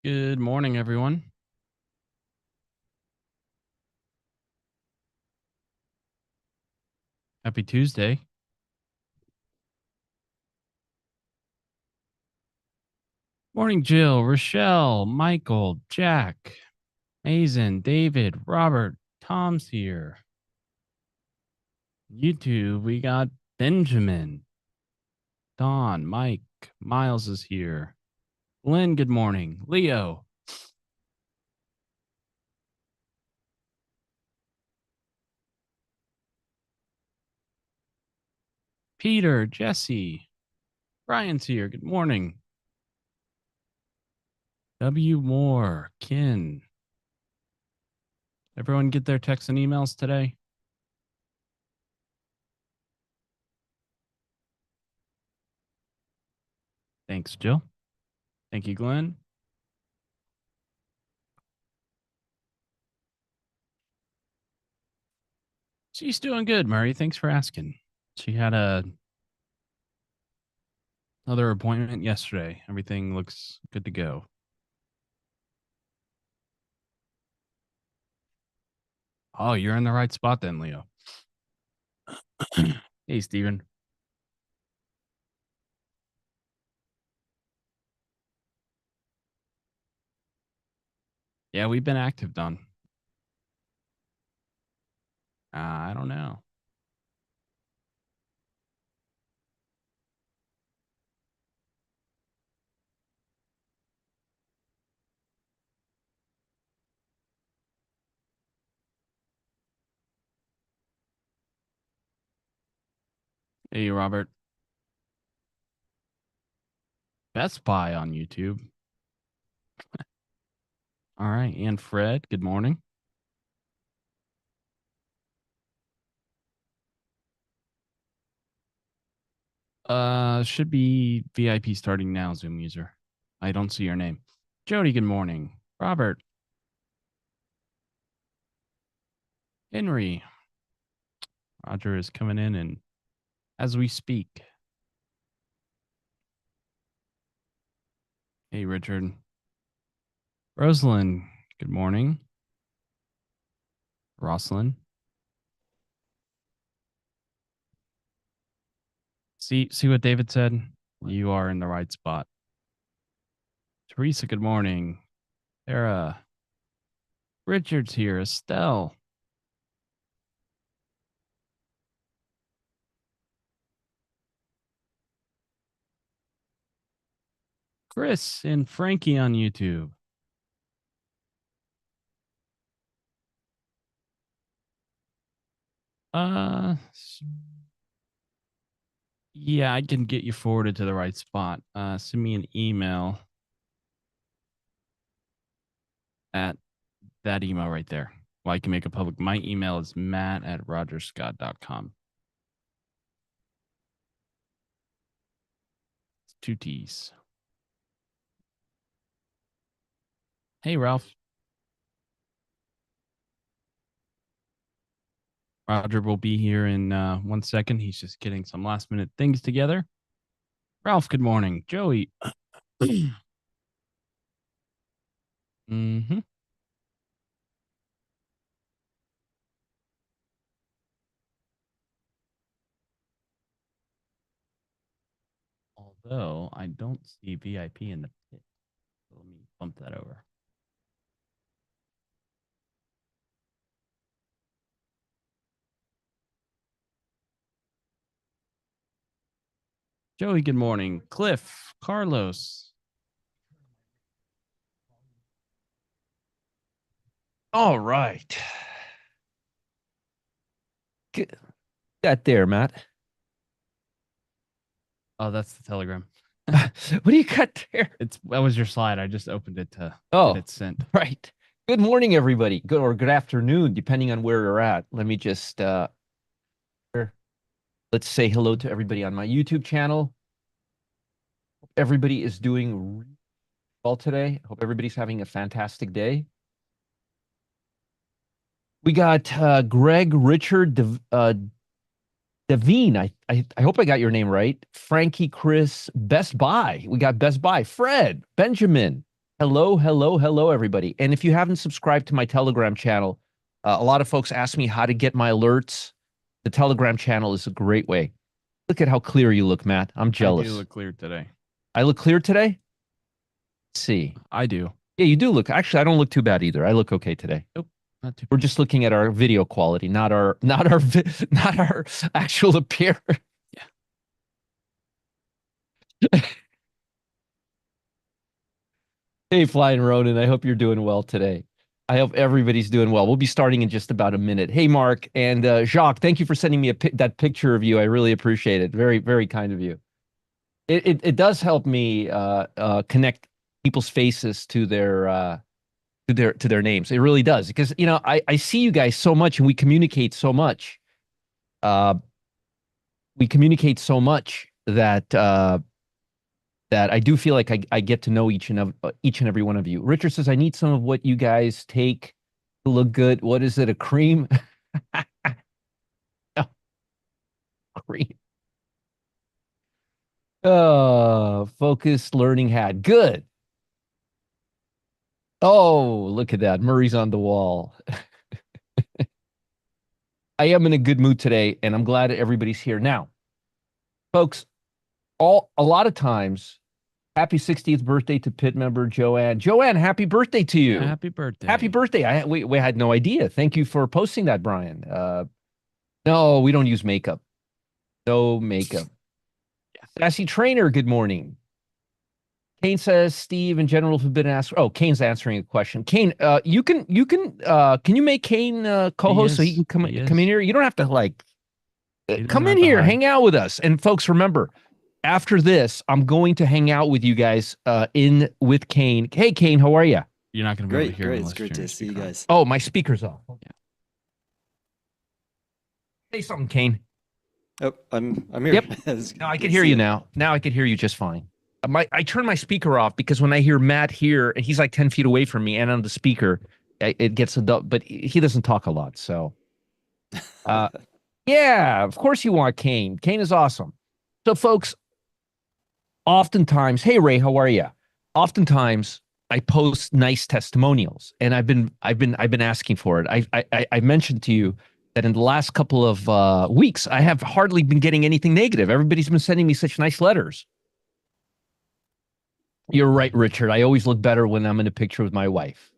Good morning, everyone. Happy Tuesday. Morning, Jill, Rochelle, Michael, Jack, Mason, David, Robert, Tom's here. YouTube, we got Benjamin, Don, Mike, Miles is here. Glenn, good morning. Leo. Peter, Jesse, Brian's here. Good morning. W. Moore, Kin. Everyone get their texts and emails today? Thanks, Jill. Thank you, Glenn. She's doing good, Murray. Thanks for asking. She had another appointment yesterday. Everything looks good to go. Oh, you're in the right spot then, Leo. Hey, Steven. Yeah, we've been active, Don. I don't know. Hey, Robert. Best Buy on YouTube. All right. And Fred, good morning. Should be VIP starting now, Zoom user. I don't see your name. Jody, good morning. Robert. Henry. Roger is coming in and as we speak. Hey, Richard. Rosalind, good morning. Roslyn. See what David said? You are in the right spot. Teresa, good morning. Sarah. Richard's here. Estelle. Chris and Frankie on YouTube. Uh, yeah, I can get you forwarded to the right spot. Send me an email at that email right there. Well, I can make it public. My email is matt@rogerscott.com. It's two T's. Hey, Ralph. Roger will be here in 1 second. He's just getting some last minute things together. Ralph, good morning. Joey. Mm-hmm. Although I don't see VIP in the pit. So let me bump that over. Joey, good morning. Cliff, Carlos. All right. Got there, Matt. Oh, that's the Telegram. What do you got there? That was your slide. I just opened it to Oh, get it sent. right. Good morning, everybody. Good or good afternoon, depending on where you're at. Let me just let's say hello to everybody on my YouTube channel. Hope everybody is doing well today. Hope everybody's having a fantastic day. We got Greg, Richard, Devine. I hope I got your name right. Frankie, Chris, Best Buy. We got Best Buy. Fred, Benjamin, Hello, hello, hello, everybody. And if you haven't subscribed to my Telegram channel, a lot of folks ask me how to get my alerts. The Telegram channel is a great way. Look at how clear you look, Matt. I'm I do jealous. look clear today. I look clear today? Let's see. I do. Yeah, you do look. Actually, I don't look too bad either. I look okay today. Nope, not too. We're just looking at our video quality, not our actual appearance. Yeah. Hey, Flying Ronan, I hope you're doing well today. I hope everybody's doing well. We'll be starting in just about a minute. Hey, Mark and Jacques, thank you for sending me that picture of you. I really appreciate it. Very, very kind of you. It does help me connect people's faces to their names. It really does, because I see you guys so much and we communicate so much. We communicate so much that that I do feel like I get to know each and every one of you. Richard says, I need some of what you guys take to look good. What is it? A cream? No, cream. Focused learning hat. Good. Oh, look at that. Murray's on the wall. I am in a good mood today, and I'm glad everybody's here. Now, folks, a lot of times, happy 60th birthday to pit member Joanne. Joanne, happy birthday to you. Yeah, happy birthday. Happy birthday. We had no idea. Thank you for posting that, Brian. No, we don't use makeup. No makeup. Yeah. Sassy Trainer, good morning. Kane says, Steve, in general, have been asked. Oh, Kane's answering a question. Kane, can you make Kane co-host so he can come in here? You don't have to come in here, hang out with us. And folks, remember, after this, I'm going to hang out with you guys in with Kane. Hey, Kane, how are you? You're not going to be able to hear Great. It's great to see you guys. Oh, my speaker's off. Yeah. Say something, Kane. Oh, I'm here. Yep. No, I can hear you now. Now I can hear you just fine. I turn my speaker off because when I hear Matt here, and he's like 10 feet away from me, and on the speaker, it gets but he doesn't talk a lot. So, yeah, of course you want Kane. Kane is awesome. So, folks, oftentimes, hey Ray, how are you? Oftentimes, I post nice testimonials, and I've been asking for it. I mentioned to you that in the last couple of weeks, I have hardly been getting anything negative. Everybody's been sending me such nice letters. You're right, Richard. I always look better when I'm in a picture with my wife.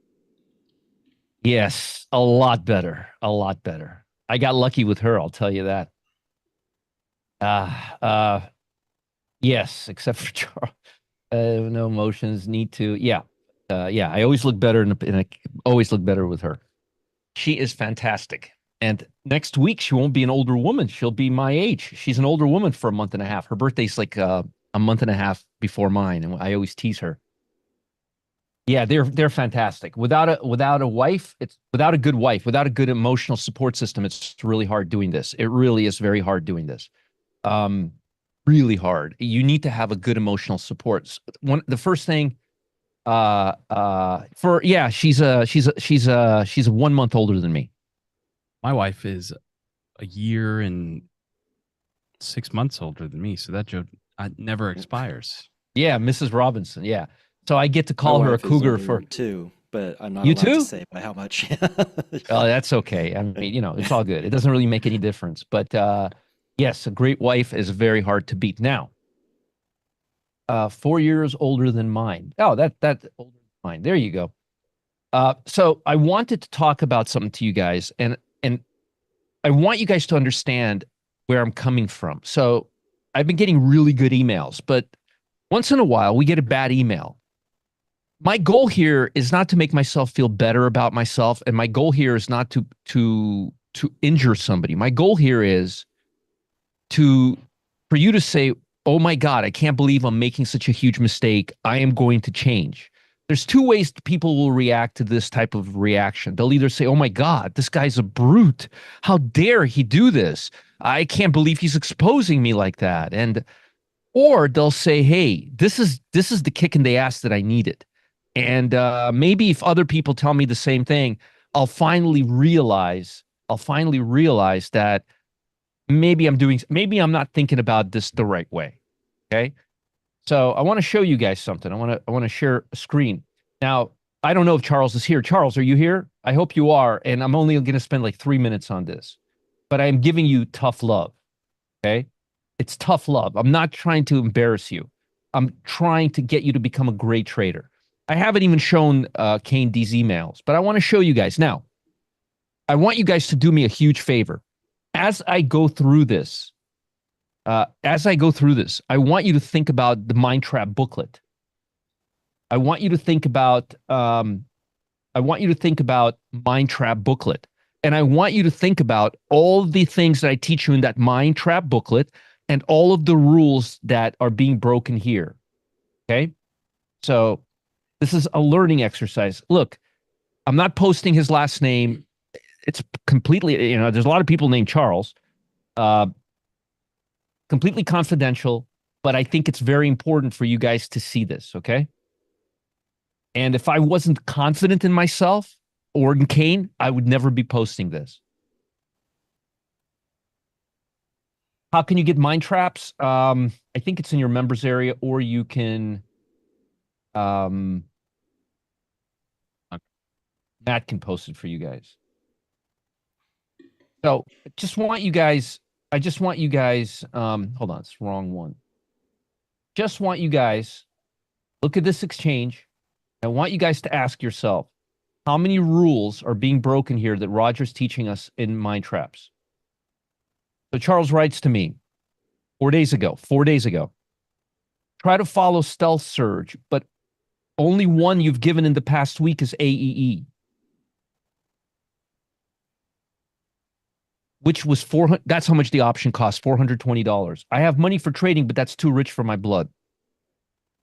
Yes, a lot better. A lot better. I got lucky with her, I'll tell you that. Yes, except for Charles. No emotions, need to. Yeah. Yeah, I always look better always look better with her. She is fantastic. And next week, she won't be an older woman. She'll be my age. She's an older woman for a month and a half. Her birthday's like a month and a half before mine, and I always tease her. Yeah, they're fantastic. Without a wife, without a good wife, without a good emotional support system, it's really hard doing this. It really is very hard doing this. Really hard. You need to have a good emotional support. The first thing, she's a 1 month older than me. My wife is a year and 6 months older than me, so that joke never expires. Yeah, Mrs. Robinson. Yeah, so I get to call her a cougar for two, but I'm not you allowed too? to say by how much. Oh, that's okay. I mean, it's all good. It doesn't really make any difference. But yes, a great wife is very hard to beat. Now, 4 years older than mine. Oh, that's older than mine. There you go. So I wanted to talk about something to you guys, and I want you guys to understand where I'm coming from. So I've been getting really good emails, but once in a while we get a bad email. My goal here is not to make myself feel better about myself, and my goal here is not to injure somebody. My goal here is for you to say, oh my God, I can't believe I'm making such a huge mistake. I am going to change. There's two ways people will react to this type of reaction. They'll either say, oh my God, this guy's a brute. How dare he do this? I can't believe he's exposing me like that. Or they'll say, hey, this is the kick in the ass that I needed. And maybe if other people tell me the same thing, I'll finally realize that maybe I'm not thinking about this the right way. Okay. So I want to show you guys something. I want to share a screen. Now, I don't know if Charles is here. Charles, are you here? I hope you are. And I'm only going to spend like 3 minutes on this, but I'm giving you tough love. Okay. It's tough love. I'm not trying to embarrass you. I'm trying to get you to become a great trader. I haven't even shown Kane these emails, but I want to show you guys. Now, I want you guys to do me a huge favor. As I go through this, I want you to think about the Mind Trap booklet. I want you to think about Mind Trap booklet. And I want you to think about all the things that I teach you in that Mind Trap booklet and all of the rules that are being broken here. Okay? So this is a learning exercise. Look, I'm not posting his last name. It's completely, there's a lot of people named Charles. Completely confidential, but I think it's very important for you guys to see this, okay? And if I wasn't confident in myself or in Kane, I would never be posting this. How can you get mind traps? I think it's in your members area, or you can Matt can post it for you guys. So I just want you guys, hold on, it's the wrong one. Just want you guys, look at this exchange. I want you guys to ask yourself, how many rules are being broken here that Roger's teaching us in Mind Traps? So Charles writes to me 4 days ago. Try to follow Stealth Surge, but only one you've given in the past week is AEE. Which was $400. That's how much the option cost, $420. I have money for trading, but that's too rich for my blood.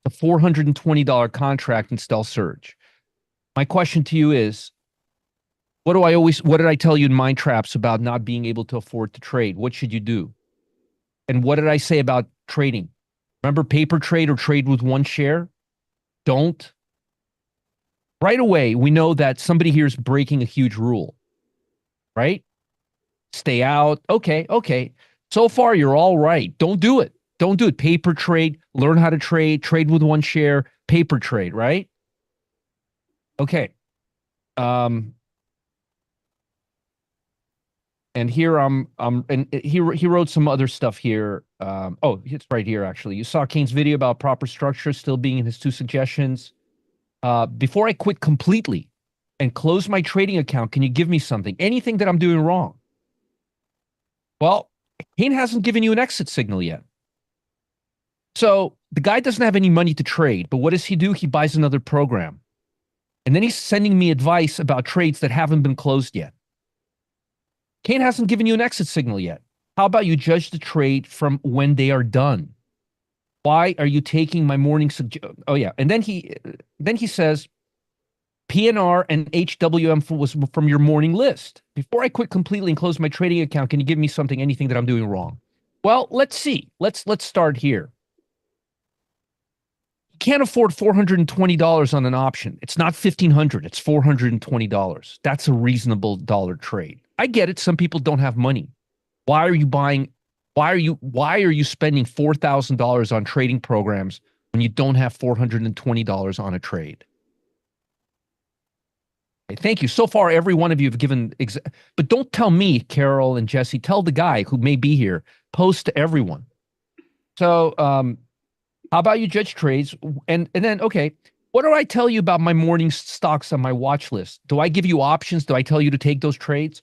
A $420 contract in Stealth Surge. My question to you is, what did I tell you in Mind Traps about not being able to afford to trade? What should you do? And what did I say about trading? Remember paper trade or trade with one share? Don't. Right away, we know that somebody here is breaking a huge rule, right? Stay out. Okay. So far, you're all right. Don't do it. Don't do it. Paper trade, learn how to trade with one share, paper trade, right? Okay. And here and he wrote some other stuff here. Oh, it's right here, actually. You saw Kane's video about proper structure still being in his 2 suggestions. Before I quit completely and close my trading account, can you give me something? Anything that I'm doing wrong? Well, Kane hasn't given you an exit signal yet. So the guy doesn't have any money to trade, but what does he do? He buys another program. And then he's sending me advice about trades that haven't been closed yet. Kane hasn't given you an exit signal yet. How about you judge the trade from when they are done? Why are you taking my morning Oh yeah, and then he says PNR and HWM was from your morning list. Before I quit completely and close my trading account, can you give me something, anything that I'm doing wrong? Well, let's see. Let's start here. You can't afford $420 on an option. It's not $1,500. It's $420. That's a reasonable dollar trade. I get it. Some people don't have money. Why are you spending $4,000 on trading programs when you don't have $420 on a trade? Okay, thank you. So far, every one of you have given, but don't tell me, Carol and Jesse. Tell the guy who may be here. Post to everyone. So, how about you judge trades? And then, okay, what do I tell you about my morning stocks on my watch list? Do I give you options? Do I tell you to take those trades?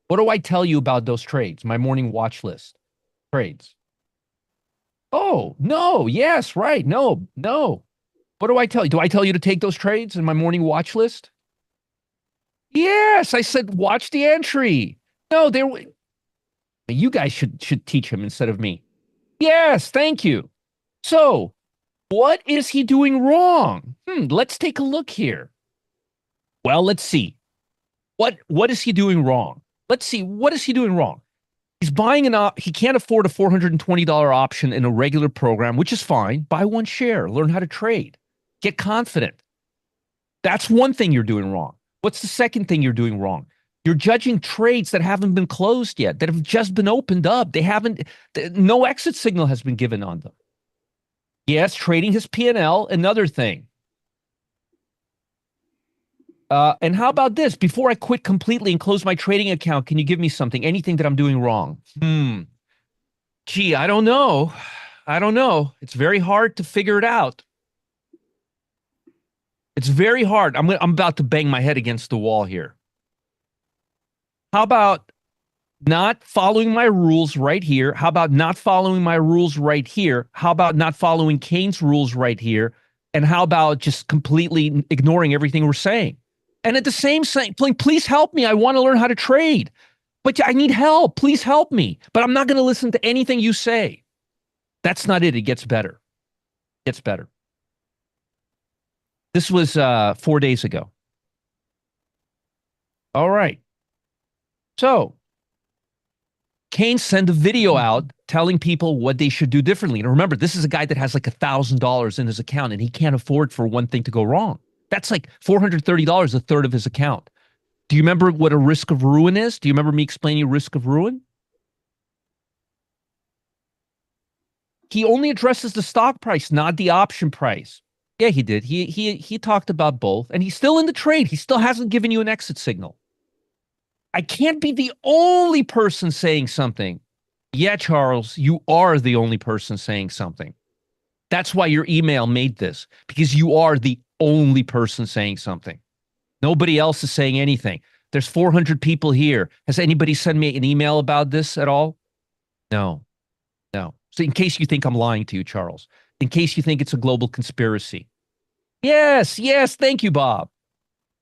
What do I tell you about those trades? My morning watch list trades. Oh, no. Yes, right. No. What do I tell you? Do I tell you to take those trades in my morning watch list? Yes, I said watch the entry. No, you guys should teach him instead of me. Yes, thank you. So, what is he doing wrong? Let's take a look here. Well, let's see. What is he doing wrong? Let's see. What is he doing wrong? He's buying he can't afford a $420 option in a regular program, which is fine. Buy one share. Learn how to trade. Get confident. That's one thing you're doing wrong. What's the second thing you're doing wrong? You're judging trades that haven't been closed yet, that have just been opened up. No exit signal has been given on them. Yes, trading his P&L, another thing. And how about this? Before I quit completely and close my trading account, can you give me something? Anything that I'm doing wrong? Gee, I don't know. I don't know. It's very hard to figure it out. It's very hard. I'm about to bang my head against the wall here. How about not following my rules right here? How about not following my rules right here? How about not following Kane's rules right here? And how about just completely ignoring everything we're saying? And at the same point, please help me. I want to learn how to trade, but I need help. Please help me. But I'm not going to listen to anything you say. That's not it. It gets better. It gets better. This was 4 days ago. All right. So Kane sent a video out telling people what they should do differently. And remember, this is a guy that has like $1,000 in his account, and he can't afford for one thing to go wrong. That's like $430, a third of his account. Do you remember what a risk of ruin is? Do you remember me explaining risk of ruin? He only addresses the stock price, not the option price. Yeah, he did. He talked about both, and he's still in the trade. He still hasn't given you an exit signal. I can't be the only person saying something. Yeah, Charles, you are the only person saying something. That's why your email made this, because you are the only person saying something. Nobody else is saying anything. There's 400 people here. Has anybody sent me an email about this at all? No. So in case you think I'm lying to you, Charles, in case you think it's a global conspiracy. Yes, thank you, Bob.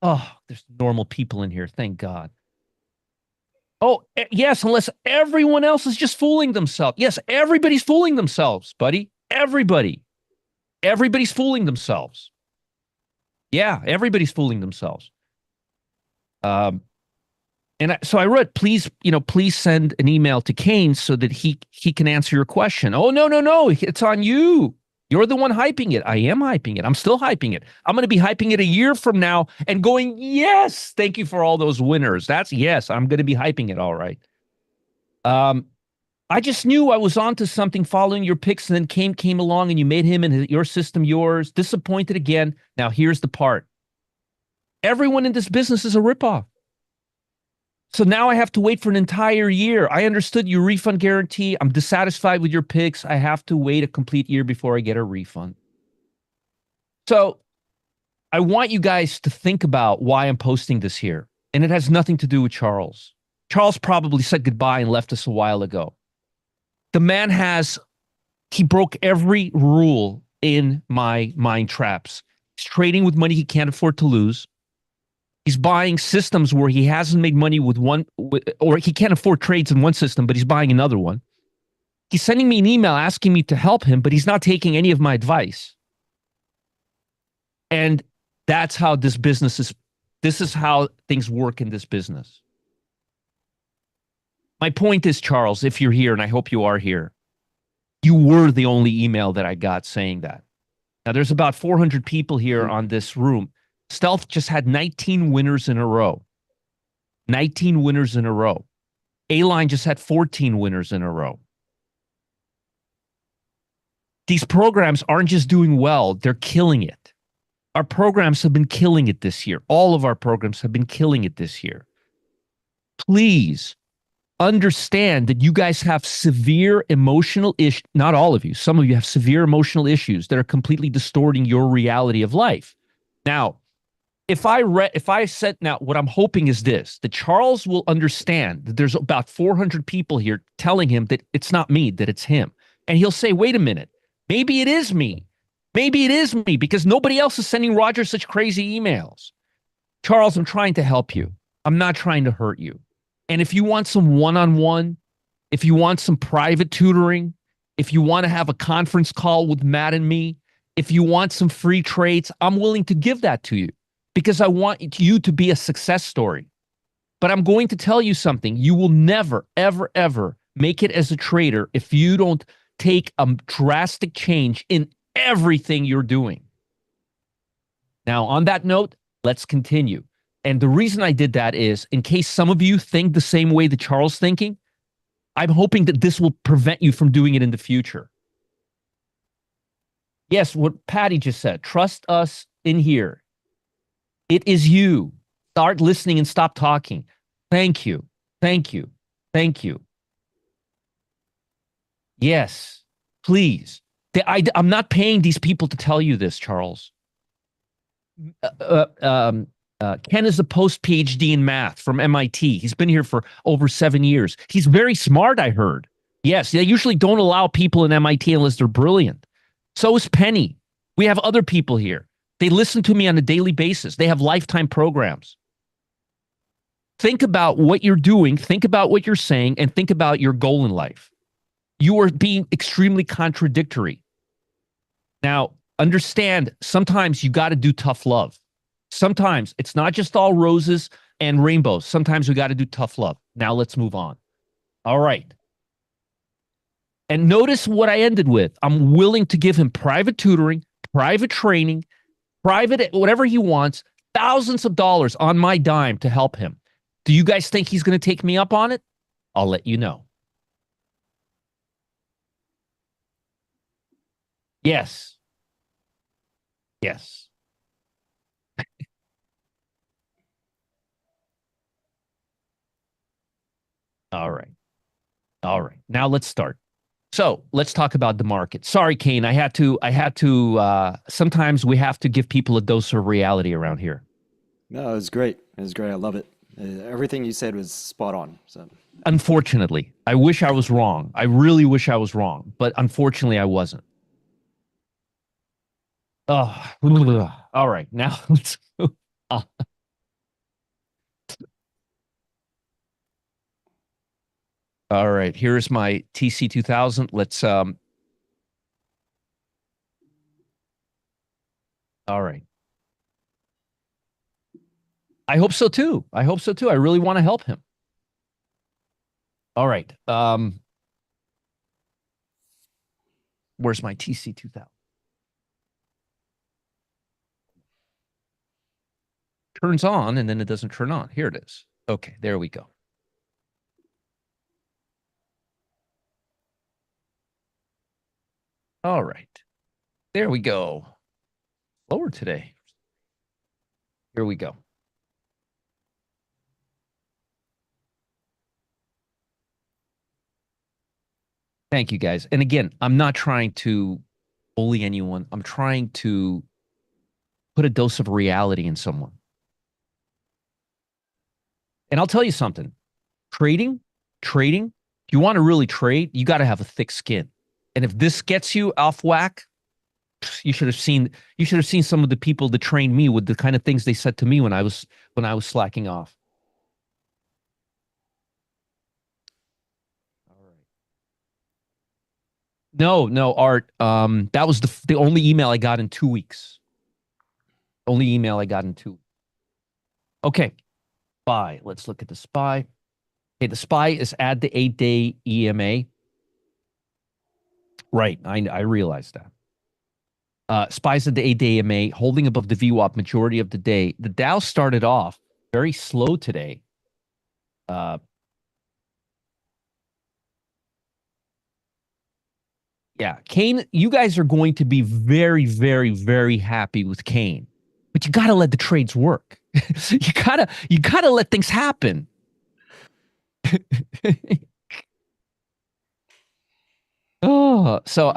Oh, there's normal people in here, thank God. Oh, yes, unless everyone else is just fooling themselves. Yes, everybody's fooling themselves, buddy. Everybody's fooling themselves. Yeah, everybody's fooling themselves. So I wrote, please send an email to Kane so that he can answer your question. Oh, no, it's on you. You're the one hyping it. I am hyping it. I'm still hyping it. I'm going to be hyping it a year from now and going, yes, thank you for all those winners. Yes, I'm going to be hyping it. All right. I just knew I was onto something following your picks, and then came along and you made him and your system yours. Disappointed again. Now here's the part. Everyone in this business is a ripoff. So now I have to wait for an entire year. I understood your refund guarantee. I'm dissatisfied with your picks. I have to wait a complete year before I get a refund. So I want you guys to think about why I'm posting this here. And it has nothing to do with Charles. Charles probably said goodbye and left us a while ago. The man he broke every rule in my mind traps. He's trading with money he can't afford to lose. He's buying systems where he hasn't made money with one, or he can't afford trades in one system, but he's buying another one. He's sending me an email asking me to help him, but he's not taking any of my advice. And that's how this is how things work in this business. My point is, Charles, if you're here, and I hope you are here, you were the only email that I got saying that. Now, there's about 400 people here on this room. Stealth just had 19 winners in a row. 19 winners in a row. A-Line just had 14 winners in a row. These programs aren't just doing well, they're killing it. Our programs have been killing it this year. All of our programs have been killing it this year. Please understand that you guys have severe emotional issues. Not all of you. Some of you have severe emotional issues that are completely distorting your reality of life. Now, now what I'm hoping is this, that Charles will understand that there's about 400 people here telling him that it's not me, that it's him. And he'll say, wait a minute, maybe it is me. Maybe it is me because nobody else is sending Roger such crazy emails. Charles, I'm trying to help you. I'm not trying to hurt you. And if you want some one-on-one, if you want some private tutoring, if you want to have a conference call with Matt and me, if you want some free trades, I'm willing to give that to you because I want you to be a success story. But I'm going to tell you something. You will never, ever, ever make it as a trader if you don't take a drastic change in everything you're doing. Now, on that note, let's continue. And the reason I did that is, in case some of you think the same way that Charles is thinking, I'm hoping that this will prevent you from doing it in the future. Yes, what Patty just said, trust us in here. It is you. Start listening and stop talking. Thank you. Thank you. Thank you. Yes, please. I'm not paying these people to tell you this, Charles. Ken is a post PhD in math from MIT. He's been here for over 7 years. He's very smart, I heard. Yes, they usually don't allow people in MIT unless they're brilliant. So is Penny. We have other people here. They listen to me on a daily basis. They have lifetime programs. Think about what you're doing, think about what you're saying, and think about your goal in life. You are being extremely contradictory. Now, understand, sometimes you got to do tough love. Sometimes it's not just all roses and rainbows. Sometimes we got to do tough love. Now let's move on. All right. And notice what I ended with. I'm willing to give him private tutoring, private training, private, whatever he wants, thousands of dollars on my dime to help him. Do you guys think he's going to take me up on it? I'll let you know. Yes. Yes. All right. All right. Now let's start. So let's talk about the market. Sorry, Kane. I had to, sometimes we have to give people a dose of reality around here. No, it was great. It was great. I love it. Everything you said was spot on. So Unfortunately, I wish I was wrong. I really wish I was wrong, but unfortunately I wasn't. Oh, all right. Now let's go on. All right. Here's my TC2000. Let's all right. I hope so too. I hope so too. I really want to help him. All right. Where's my TC2000? Turns on and then it doesn't turn on. Here it is. Okay, there we go. All right. There we go. Lower today. Here we go. Thank you, guys. And again, I'm not trying to bully anyone. I'm trying to put a dose of reality in someone. And I'll tell you something. Trading, if you want to really trade, you got to have a thick skin. And if this gets you off whack, you should have seen some of the people that trained me with the kind of things they said to me when I was slacking off. All right. No, Art. That was the only email I got in 2 weeks. Only email I got in 2 weeks. Okay. SPY. Let's look at the SPY. Okay, the SPY is at the 8-day EMA. Right, I realized that. SPY's at the 8-day EMA, holding above the VWAP majority of the day. The Dow started off very slow today. Yeah, Kane, you guys are going to be very, very, very happy with Kane. But you got to let the trades work. you gotta let things happen. Oh, so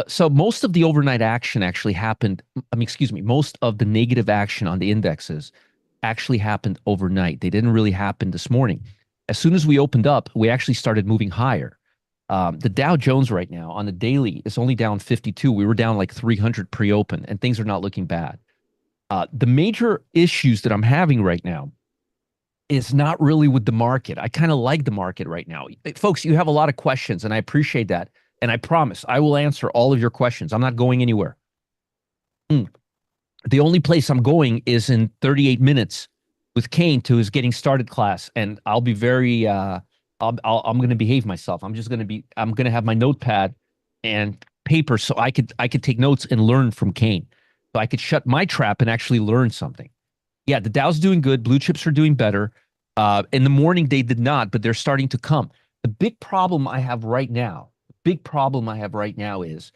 so most of the overnight action actually happened. I mean, excuse me, most of the negative action on the indexes actually happened overnight. They didn't really happen this morning. As soon as we opened up, we actually started moving higher. The Dow Jones right now on the daily is only down 52. We were down like 300 pre-open, and things are not looking bad. The major issues that I'm having right now is not really with the market. I kind of like the market right now. Folks, you have a lot of questions, and I appreciate that. And I promise I will answer all of your questions. I'm not going anywhere. The only place I'm going is in 38 minutes with Kane to his getting started class, and I'll be very I'm going to behave myself. I'm going to have my notepad and paper so I could take notes and learn from Kane. So I could shut my trap and actually learn something. Yeah, the Dow's doing good. Blue chips are doing better. In the morning, they did not, but they're starting to come. The big problem I have right now is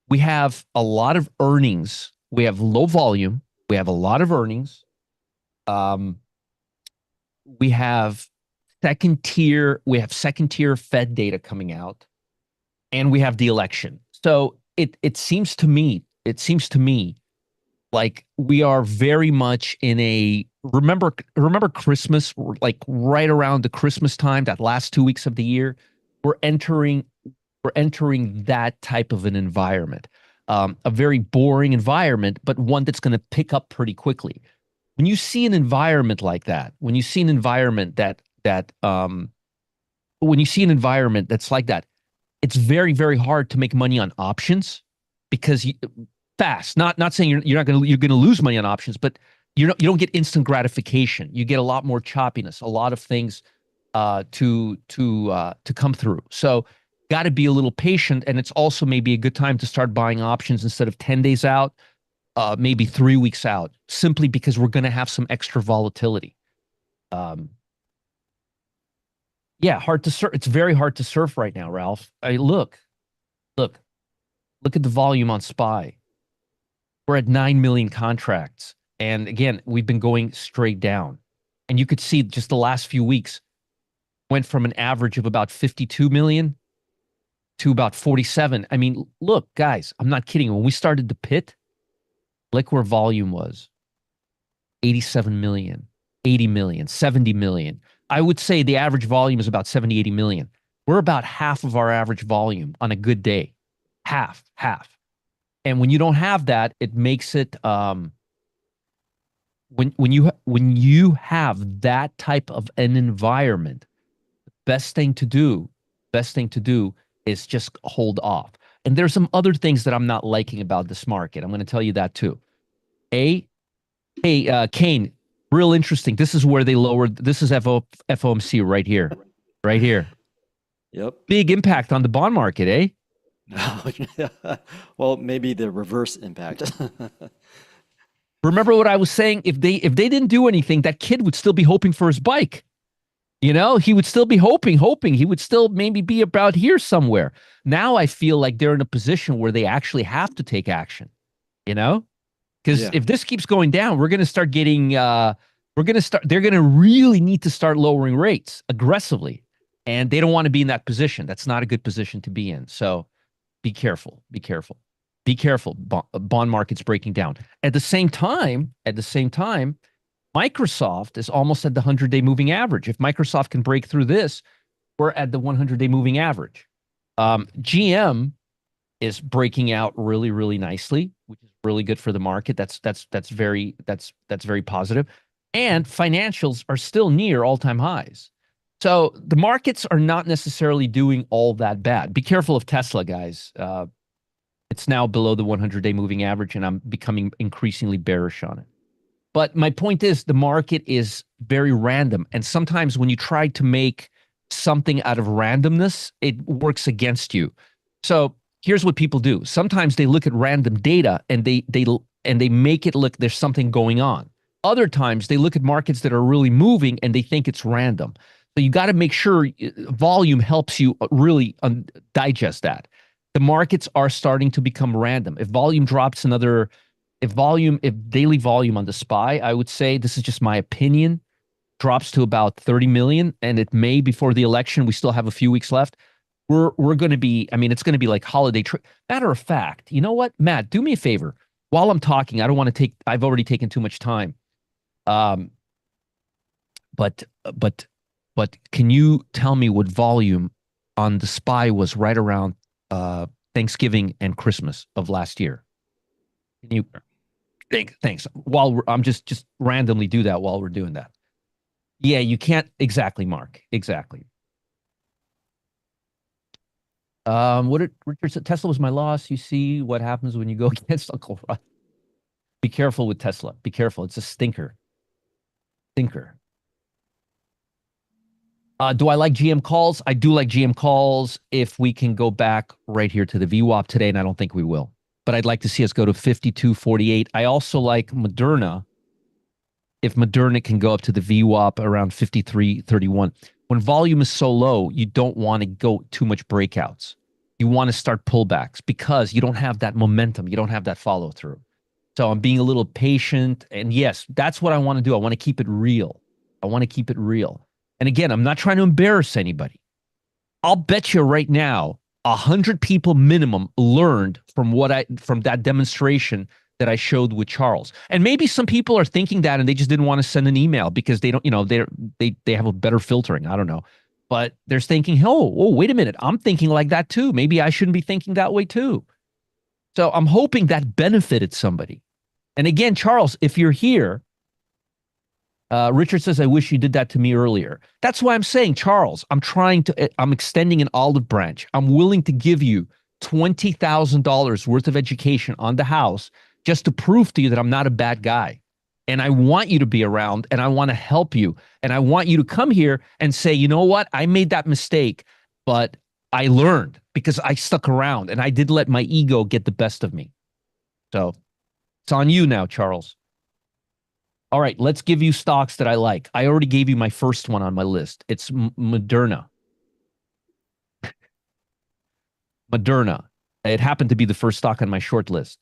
we have a lot of earnings. We have low volume. We have a lot of earnings. we have second tier Fed data coming out, and we have the election. So it seems to me, like we are very much in a remember Christmas, like right around the Christmas time, that last 2 weeks of the year, we're entering that type of an environment, a very boring environment, but one that's going to pick up pretty quickly. When you see an environment like that, when you see an environment when you see an environment that's like that, it's very, very hard to make money on options because fast. Not saying you're gonna lose money on options, but you don't get instant gratification. You get a lot more choppiness, a lot of things to come through. So got to be a little patient, and it's also maybe a good time to start buying options instead of 10 days out, maybe 3 weeks out, simply because we're going to have some extra volatility. Yeah, hard to surf. It's very hard to surf right now, Ralph. Look at the volume on SPY. We're at 9 million contracts. And again, we've been going straight down. And you could see just the last few weeks went from an average of about 52 million to about 47. I mean, look, guys, I'm not kidding. When we started the pit, look where volume was. 87 million, 80 million, 70 million. I would say the average volume is about 70, 80 million. We're about half of our average volume on a good day. Half. And when you don't have that, it makes it when you have that type of an environment, best thing to do is just hold off. And there's some other things that I'm not liking about this market. I'm going to tell you that too. Hey, Kane, real interesting. This is where they lowered. This is FOMC right here. Right here. Yep. Big impact on the bond market, eh? Well, maybe the reverse impact. Remember what I was saying? If they didn't do anything, that kid would still be hoping for his bike. You know, he would still be hoping. He would still maybe be about here somewhere. Now I feel like they're in a position where they actually have to take action, you know? Because if this keeps going down, we're going to start getting, they're going to really need to start lowering rates aggressively. And they don't want to be in that position. That's not a good position to be in. So be careful. Bond market's breaking down. At the same time, Microsoft is almost at the 100-day moving average. If Microsoft can break through this, we're at the 100-day moving average. GM is breaking out really, really nicely, which is really good for the market. That's very positive. And financials are still near all-time highs. So the markets are not necessarily doing all that bad. Be careful of Tesla, guys. It's now below the 100-day moving average, and I'm becoming increasingly bearish on it. But my point is, the market is very random. And sometimes when you try to make something out of randomness, it works against you. So here's what people do. Sometimes they look at random data and they make it look there's something going on. Other times they look at markets that are really moving and they think it's random. So you got to make sure volume helps you really digest that. The markets are starting to become random. If volume drops another, if daily volume on the SPY, I would say, this is just my opinion, drops to about 30 million, and it may before the election, we still have a few weeks left. We're going to be, I mean, it's going to be like holiday. Matter of fact, you know what, Matt, do me a favor. While I'm talking, I don't want to take, I've already taken too much time. But can you tell me what volume on the SPY was right around Thanksgiving and Christmas of last year? Can you thanks. I'm just randomly do that while we're doing that. Yeah, you can't exactly, Mark. Exactly. What did Richard said? Tesla was my loss. You see what happens when you go against Uncle Rod. Be careful with Tesla. Be careful. It's a stinker. Do I like GM calls? I do like GM calls if we can go back right here to the VWAP today, and I don't think we will. But I'd like to see us go to 52.48. I also like Moderna. If Moderna can go up to the VWAP around 53.31. When volume is so low, you don't want to go too much breakouts. You want to start pullbacks because you don't have that momentum. You don't have that follow through. So I'm being a little patient. And yes, that's what I want to do. I want to keep it real. I want to keep it real. And again, I'm not trying to embarrass anybody. I'll bet you right now, 100 people minimum learned from that demonstration that I showed with Charles. And maybe some people are thinking that and they just didn't want to send an email because they don't, they have a better filtering. I don't know. But they're thinking, oh, wait a minute. I'm thinking like that too. Maybe I shouldn't be thinking that way too. So I'm hoping that benefited somebody. And again, Charles, if you're here, Richard says, I wish you did that to me earlier. That's why I'm saying, Charles, I'm extending an olive branch. I'm willing to give you $20,000 worth of education on the house just to prove to you that I'm not a bad guy. And I want you to be around and I want to help you. And I want you to come here and say, you know what? I made that mistake, but I learned because I stuck around and I did let my ego get the best of me. So it's on you now, Charles. All right, let's give you stocks that I like. I already gave you my first one on my list. It's Moderna. Moderna. It happened to be the first stock on my short list.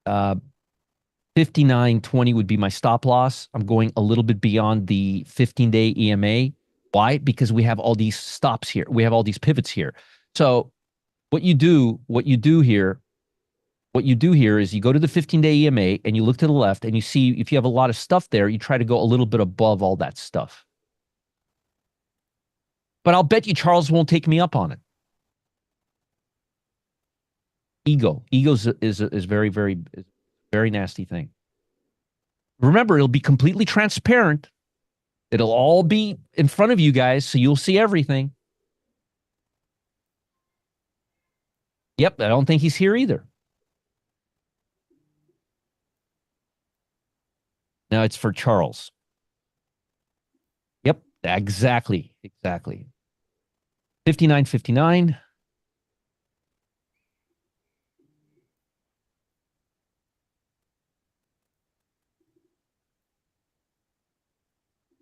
59.20 would be my stop loss. I'm going a little bit beyond the 15-day EMA. Why? Because we have all these stops here. We have all these pivots here. So what you do here is you go to the 15-day EMA and you look to the left and you see if you have a lot of stuff there, you try to go a little bit above all that stuff. But I'll bet you Charles won't take me up on it. Ego is very, very, very nasty thing. Remember, it'll be completely transparent. It'll all be in front of you guys, so you'll see everything. Yep, I don't think he's here either. No, it's for Charles. Yep, exactly. 59.59.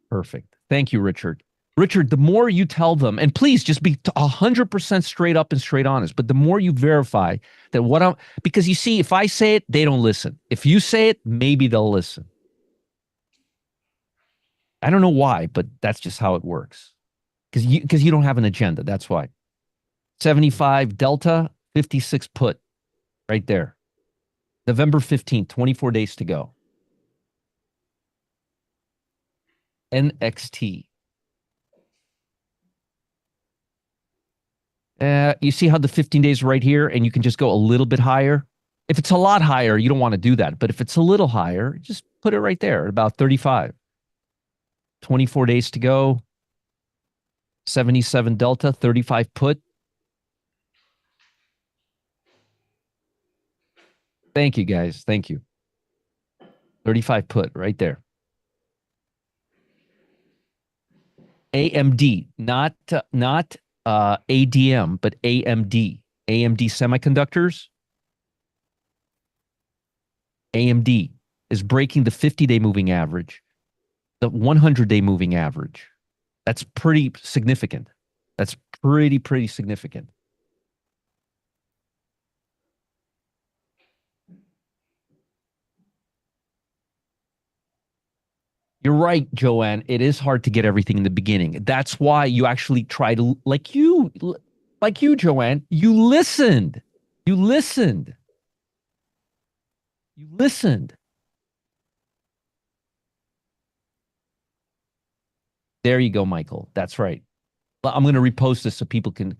Perfect. Thank you, Richard. Richard, the more you tell them, and please just be 100% straight up and straight honest, but the more you verify that because you see, if I say it, they don't listen. If you say it, maybe they'll listen. I don't know why, but that's just how it works. Because you don't have an agenda. That's why. 75 delta, 56 put right there. November 15th, 24 days to go. NXT. You see how the 15 days right here, and you can just go a little bit higher. If it's a lot higher, you don't want to do that. But if it's a little higher, just put it right there at about 35. 24 days to go. 77 delta, 35 put. Thank you, guys. Thank you. 35 put right there. AMD, not ADM, but AMD. AMD Semiconductors. AMD is breaking the 50-day moving average, the 100-day moving average. That's pretty significant. That's pretty significant. You're right, Joanne. It is hard to get everything in the beginning. That's why you actually try to, like you, Joanne, you listened. You listened. You listened. There you go, Michael. That's right. Well, I'm going to repost this so people can,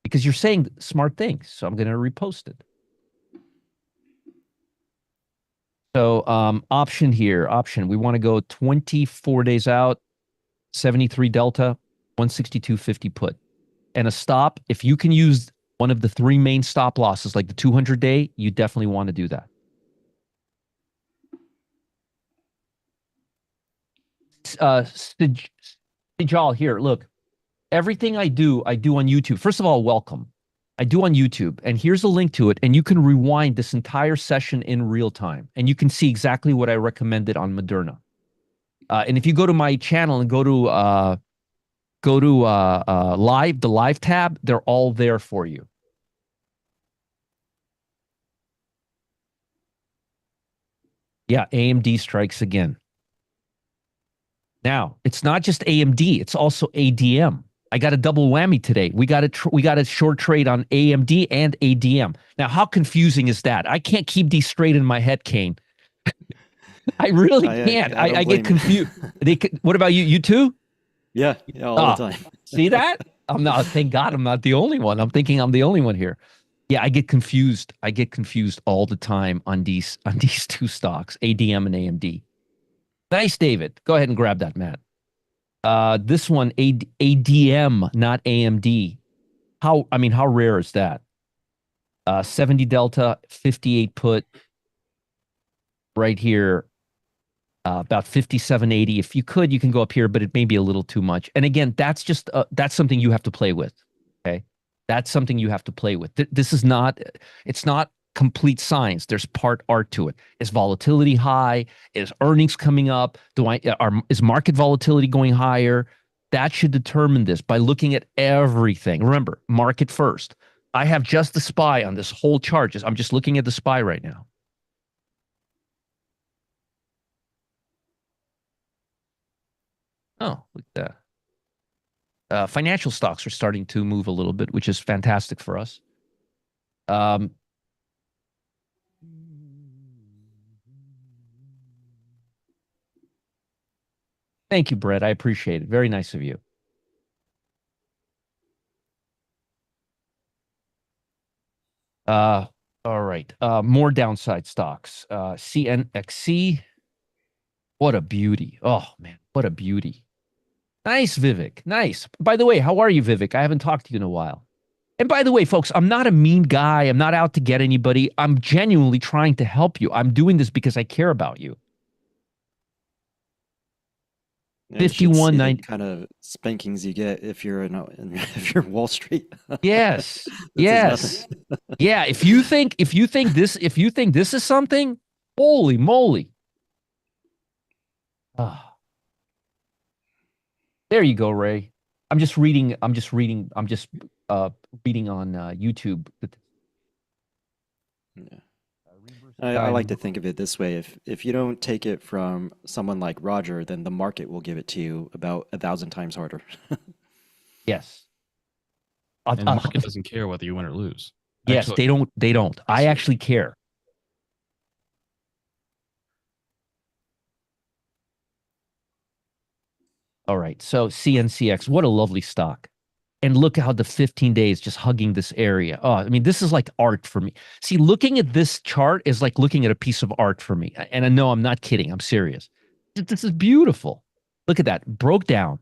because you're saying smart things. So I'm going to repost it. So option here, we want to go 24 days out, 73 delta, 162.50 put. And a stop, if you can use one of the three main stop losses, like the 200-day, you definitely want to do that. Sijal, here, look. Everything I do on YouTube. First of all, welcome. I do on YouTube, and here's a link to it, and you can rewind this entire session in real time, and you can see exactly what I recommended on Moderna. And if you go to my channel and go to live, the live tab, they're all there for you. Yeah, AMD strikes again. Now, it's not just AMD, it's also ADM. I got a double whammy today. We got a short trade on AMD and ADM. Now, how confusing is that? I can't keep these straight in my head, Kane. I really can't. I don't I get blame you. confused. What about you? You too? Yeah, all the time. See that? I'm not. Thank God, I'm not the only one. I'm thinking I'm the only one here. Yeah, I get confused. I get confused all the time on these two stocks, ADM and AMD. Nice, David. Go ahead and grab that, Matt. This one, ADM, not AMD. How rare is that? 70 delta, 58 put right here. About 57.80. If you could, you can go up here, but it may be a little too much. And again, that's just that's something you have to play with. Okay, that's something you have to play with. This is not. It's not complete science. There's part art to it. Is volatility high? Is earnings coming up? Is market volatility going higher? That should determine this by looking at everything. Remember, market first. I have just the SPY on this whole chart. I'm just looking at the SPY right now. Oh, look at that. Financial stocks are starting to move a little bit, which is fantastic for us. Thank you, Brett. I appreciate it. Very nice of you. All right. More downside stocks. CNXC. What a beauty. Oh, man. What a beauty. Nice, Vivek. Nice. By the way, how are you, Vivek? I haven't talked to you in a while. And by the way, folks, I'm not a mean guy. I'm not out to get anybody. I'm genuinely trying to help you. I'm doing this because I care about you. Yeah, you should see 51.90. the kind of spankings you get if you're if you're Wall Street. Yes. This is Yes. nothing. Yeah. If you think this is something, holy moly. Ah. There you go, Ray. I'm just reading on YouTube. Yeah. I like to think of it this way. If you don't take it from someone like Roger, then the market will give it to you about 1,000 times harder. Yes. And the market doesn't care whether you win or lose. Yes, Actually, they don't. I actually care. All right. So CNCX, what a lovely stock. And look how the 15 days just hugging this area. Oh, I mean, this is like art for me. See, looking at this chart is like looking at a piece of art for me. And I know I'm not kidding. I'm serious. This is beautiful. Look at that. Broke down.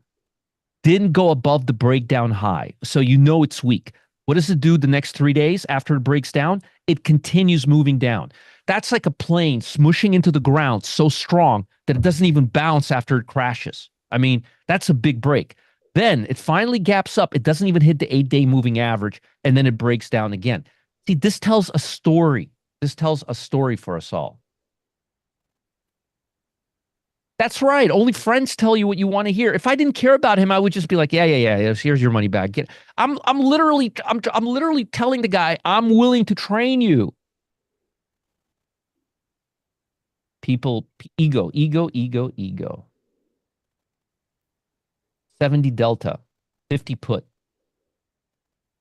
Didn't go above the breakdown high. So you know it's weak. What does it do the next 3 days after it breaks down? It continues moving down. That's like a plane smushing into the ground so strong that it doesn't even bounce after it crashes. I mean, that's a big break. Then it finally gaps up. It doesn't even hit the 8-day moving average, and then it breaks down again. See, this tells a story. This tells a story for us all. That's right. Only friends tell you what you want to hear. If I didn't care about him, I would just be like, yeah. Here's your money back. I'm literally telling the guy, I'm willing to train you. People, ego. 70 delta, 50 put.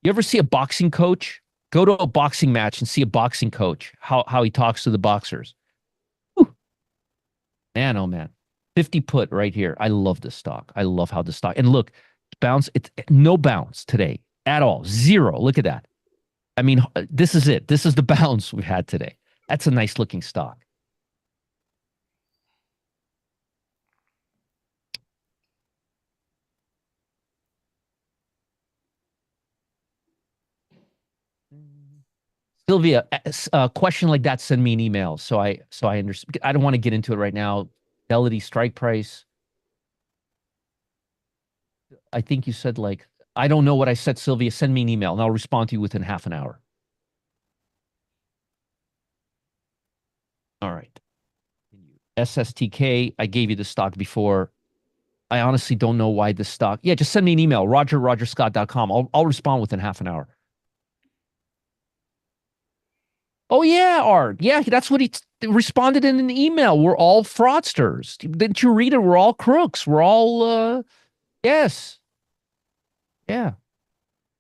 You ever see a boxing coach? Go to a boxing match and see a boxing coach, how he talks to the boxers. Whew. Man, oh man. 50 put right here. I love this stock. I love how the stock, and look, bounce, it's no bounce today at all. Zero. Look at that. I mean, this is it. This is the bounce we've had today. That's a nice looking stock. Sylvia, a question like that, send me an email. So I understand. I don't want to get into it right now. Fidelity strike price. I think you said like, I don't know what I said, Sylvia. Send me an email and I'll respond to you within half an hour. All right. SSTK, I gave you the stock before. I honestly don't know why this stock. Yeah, just send me an email, rogerscott.com. I'll respond within half an hour. Oh yeah, Art. Yeah, that's what he responded in an email. We're all fraudsters. Didn't you read it? We're all crooks. We're all yes. Yeah.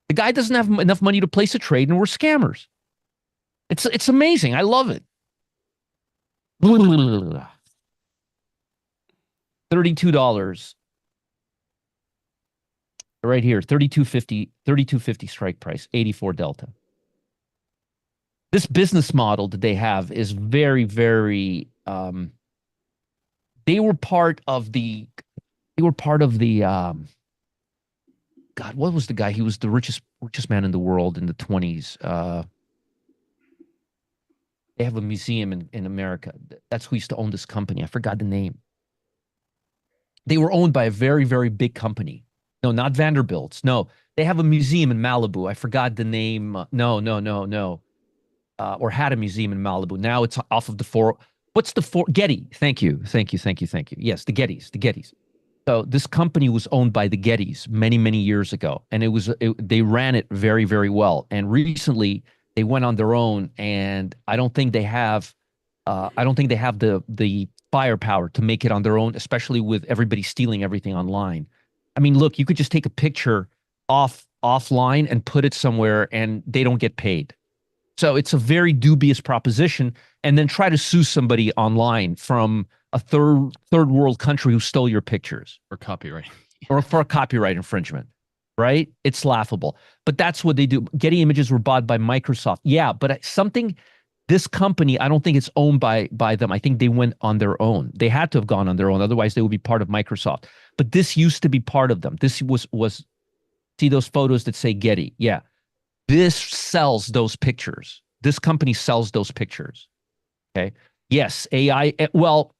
The guy doesn't have enough money to place a trade, and we're scammers. It's amazing. I love it. $32 right here. 32.50 strike price. 84 delta. This business model that they have is very, very. They were part of the. They were part of the. God, what was the guy? He was the richest man in the world in the 20s. They have a museum in America. That's who used to own this company. I forgot the name. They were owned by a very, very big company. No, not Vanderbilt's. No, they have a museum in Malibu. I forgot the name. No. Or had a museum in Malibu. Now it's off of the four. What's the four? Getty. Thank you. Yes, the Gettys. So this company was owned by the Gettys many, many years ago, and they ran it very, very well. And recently, they went on their own, and I don't think they have the firepower to make it on their own, especially with everybody stealing everything online. I mean, look, you could just take a picture offline and put it somewhere, and they don't get paid. So it's a very dubious proposition, and then try to sue somebody online from a third world country who stole your pictures for copyright or for a copyright infringement, right? It's laughable, but that's what they do. Getty Images were bought by Microsoft. Yeah, but this company, I don't think it's owned by them. I think they went on their own. They had to have gone on their own. Otherwise, they would be part of Microsoft. But this used to be part of them. This was see those photos that say Getty. Yeah. This sells those pictures. This company sells those pictures. Okay. Yes, AI. Well,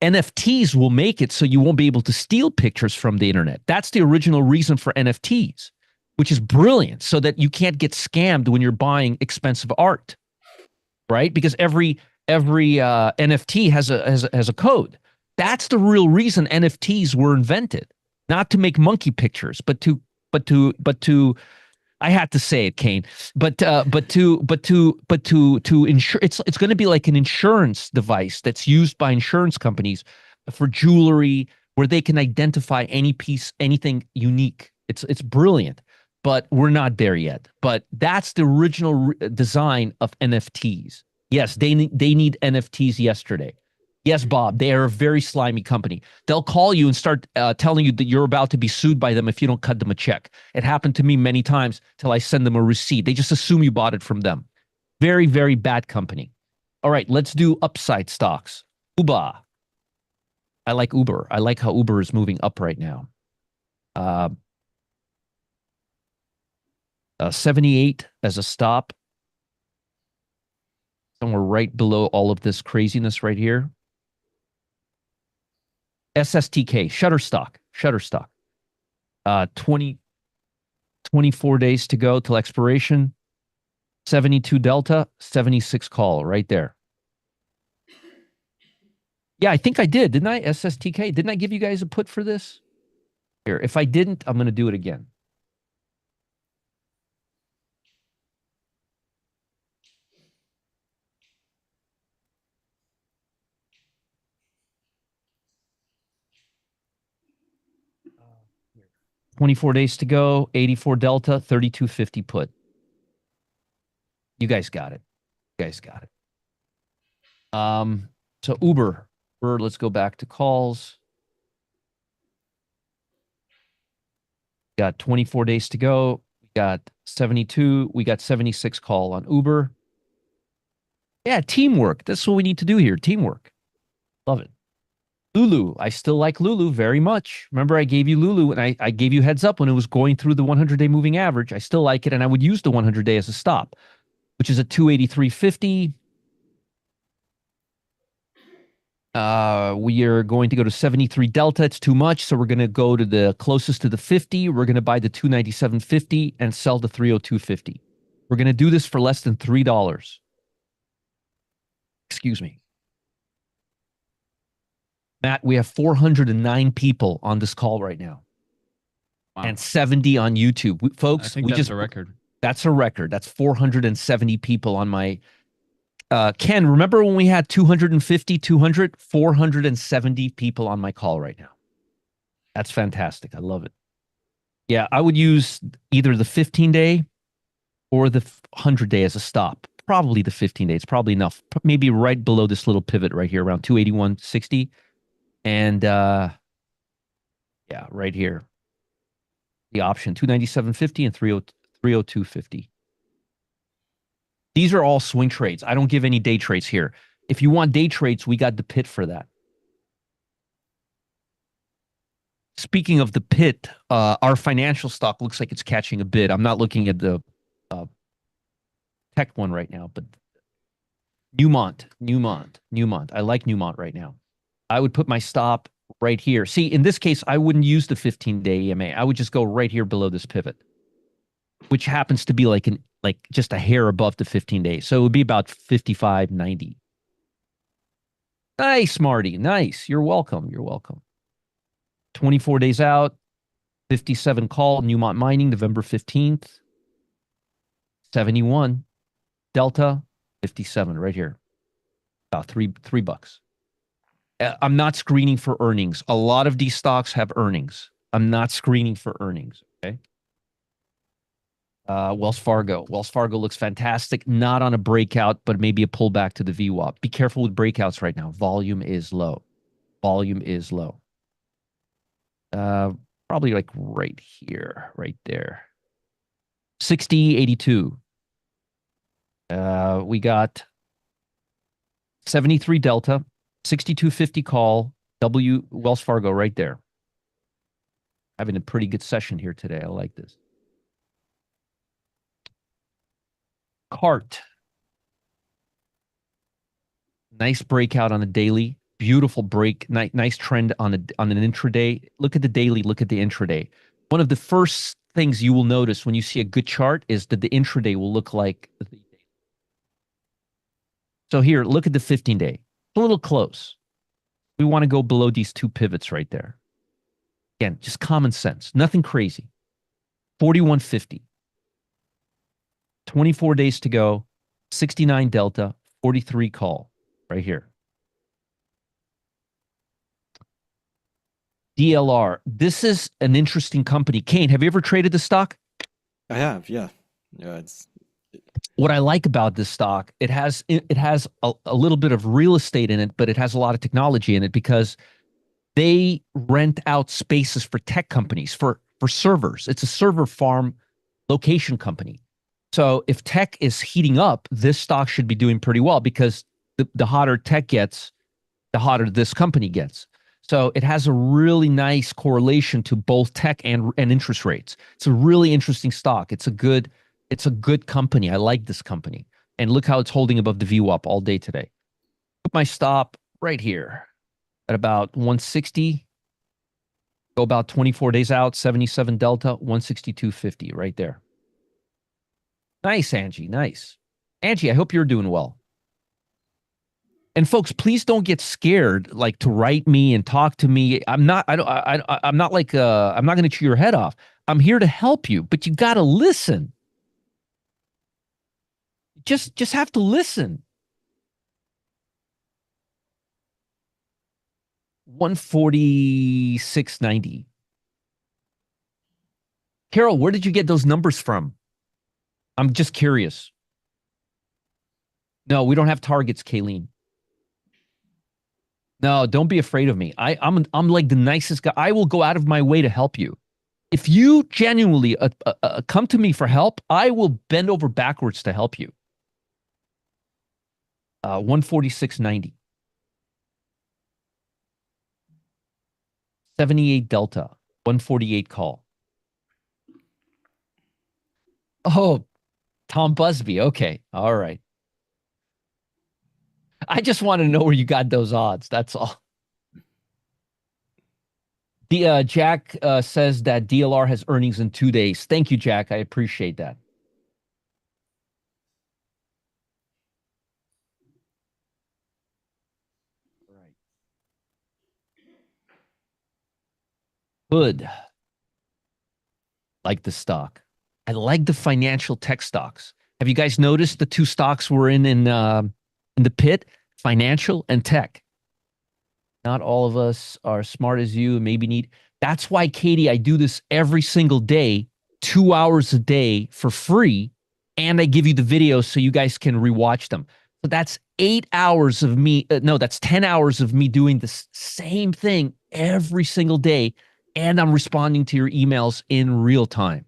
NFTs will make it so you won't be able to steal pictures from the internet. That's the original reason for NFTs, which is brilliant, so that you can't get scammed when you're buying expensive art, right? Because every NFT has a code. That's the real reason NFTs were invented, not to make monkey pictures, but to I had to say it, Kane, but to ensure it's going to be like an insurance device that's used by insurance companies for jewelry, where they can identify anything unique. It's brilliant, but we're not there yet. But that's the original design of NFTs. Yes, they need NFTs yesterday. Yes, Bob, they are a very slimy company. They'll call you and start telling you that you're about to be sued by them if you don't cut them a check. It happened to me many times till I send them a receipt. They just assume you bought it from them. Very, very bad company. All right, let's do upside stocks. Uber. I like Uber. I like how Uber is moving up right now. 78 as a stop. Somewhere right below all of this craziness right here. SSTK, Shutterstock. 24 days to go till expiration. 72 delta, 76 call right there. Yeah, I think I did, didn't I? SSTK. Didn't I give you guys a put for this? Here, if I didn't, I'm going to do it again. Here. 24 days to go, 84 delta, 32.50 put. You guys got it. So Uber, let's go back to calls. Got 24 days to go. We got 72. We got 76 call on Uber. Yeah, teamwork. That's what we need to do here. Teamwork. Love it. Lulu. I still like Lulu very much. Remember, I gave you Lulu, and I gave you heads up when it was going through the 100-day moving average. I still like it, and I would use the 100-day as a stop, which is at 283.50. We are going to go to 73 delta. It's too much, so we're going to go to the closest to the 50. We're going to buy the 297.50 and sell the 302.50. We're going to do this for less than $3. Excuse me. Matt, we have 409 people on this call right now. Wow. And 70 on YouTube. Folks, I think that's a record. That's a record. That's 470 people on my Ken, remember when we had 250, 200, 470 people on my call right now? That's fantastic. I love it. Yeah, I would use either the 15-day or the 100-day as a stop. Probably the 15-day. It's probably enough. Maybe right below this little pivot right here around 281.60. And yeah, right here. The option 297.50 and 302.50. These are all swing trades. I don't give any day trades here. If you want day trades, we got the pit for that. Speaking of the pit, our financial stock looks like it's catching a bid. I'm not looking at the tech one right now, but Newmont. I like Newmont right now. I would put my stop right here. See, in this case, I wouldn't use the 15-day EMA. I would just go right here below this pivot, which happens to be like just a hair above the 15 days. So it would be about 55.90. Nice, Marty. Nice. You're welcome. 24 days out, 57 call, Newmont Mining, November 15th, 71. Delta, 57 right here. About $3. I'm not screening for earnings. A lot of these stocks have earnings. I'm not screening for earnings. Okay. Wells Fargo. Wells Fargo looks fantastic. Not on a breakout, but maybe a pullback to the VWAP. Be careful with breakouts right now. Volume is low. Probably like right here, right there. 60.82. We got 73 Delta, 62.50 call, Wells Fargo right there. Having a pretty good session here today. I like this. CART. Nice breakout on the daily. Beautiful break. Nice trend on an intraday. Look at the daily. Look at the intraday. One of the first things you will notice when you see a good chart is that the intraday will look like the daily. So here, look at the 15-day. It's a little close. We want to go below these two pivots right there. Again, just common sense. Nothing crazy. 41.50. 24 days to go. 69 Delta. 43 call. Right here. DLR. This is an interesting company. Kane, have you ever traded the stock? I have, yeah. Yeah, what I like about this stock, it has a little bit of real estate in it, but it has a lot of technology in it because they rent out spaces for tech companies for servers. It's a server farm location company. So if tech is heating up, this stock should be doing pretty well because the hotter tech gets, the hotter this company gets. So it has a really nice correlation to both tech and interest rates. It's a really interesting stock. It's a good company. I like this company. And look how it's holding above the VWAP all day today. Put my stop right here at about 160. Go about 24 days out, 77 Delta, 162.50 right there. Nice, Angie. Nice. Angie, I hope you're doing well. And folks, please don't get scared, like to write me and talk to me. I'm not going to chew your head off. I'm here to help you, but you got to listen. Just have to listen. 146.90. Carol, where did you get those numbers from? I'm just curious. No, we don't have targets, Kayleen. No, don't be afraid of me. I'm like the nicest guy. I will go out of my way to help you. If you genuinely come to me for help, I will bend over backwards to help you. 146.90. 78 Delta. 148 call. Oh, Tom Busby. Okay. All right. I just want to know where you got those odds. That's all. The Jack says that DLR has earnings in 2 days. Thank you, Jack. I appreciate that. Right. Good. Like the stock. I like the financial tech stocks. Have you guys noticed the two stocks we're in in the pit, financial and tech. Not all of us are smart as you and maybe need. That's why, Katie, I do this every single day, 2 hours a day for free. And I give you the videos so you guys can rewatch them. So that's 8 hours of me. No, that's 10 hours of me doing the same thing every single day. And I'm responding to your emails in real time.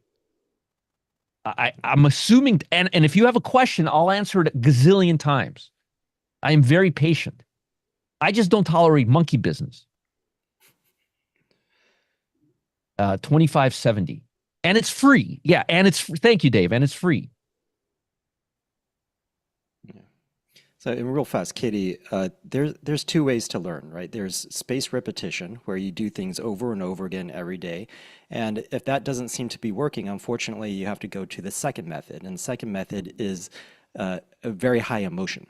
I'm assuming, and if you have a question, I'll answer it a gazillion times. I am very patient. I just don't tolerate monkey business. 2570. And it's free. Yeah, and it's thank you, Dave. And it's free. Yeah. So in real fast, Katie, there's two ways to learn, right? There's spaced repetition, where you do things over and over again every day. And if that doesn't seem to be working, unfortunately, you have to go to the second method. And the second method is a very high emotion.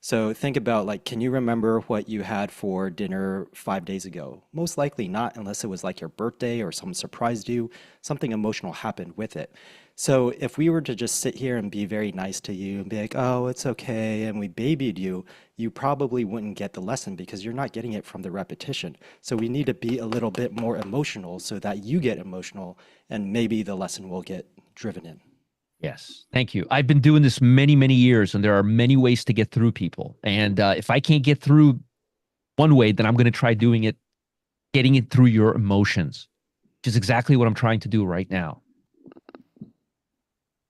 So think about, like, can you remember what you had for dinner 5 days ago? Most likely not, unless it was like your birthday or someone surprised you, something emotional happened with it. So if we were to just sit here and be very nice to you and be like, oh, it's okay, and we babied you, you probably wouldn't get the lesson because you're not getting it from the repetition. So we need to be a little bit more emotional so that you get emotional and maybe the lesson will get driven in. Yes. Thank you. I've been doing this many, many years, and there are many ways to get through people. And if I can't get through one way, then I'm going to try doing it, getting it through your emotions, which is exactly what I'm trying to do right now.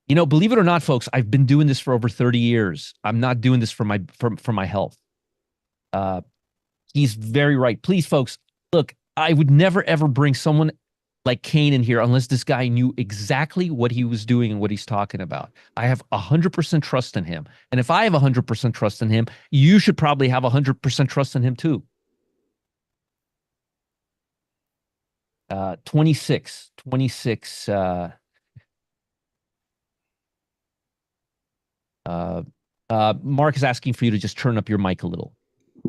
You know, believe it or not, folks, I've been doing this for over 30 years. I'm not doing this for my health. He's very right. Please, folks, look, I would never, ever bring someone like Kane in here unless this guy knew exactly what he was doing and what he's talking about. I have 100% trust in him. And if I have 100% trust in him, you should probably have 100% trust in him too. 26. Mark is asking for you to just turn up your mic a little.